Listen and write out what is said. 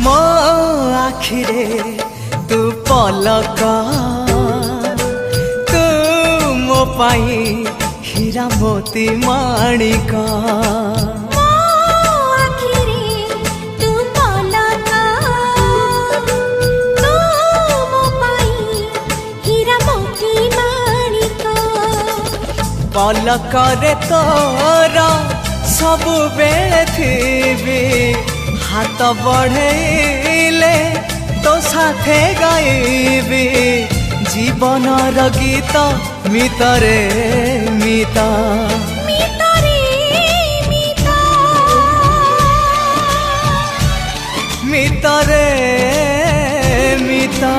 मो आखिरे तू पलक तू मो पाई हीरा मोती माणिक पलक रे तोर सबु बेले थी हाथ बढ़ेले तो साथे गाइबी जीवन गीत मितरे मिता मितरे मिता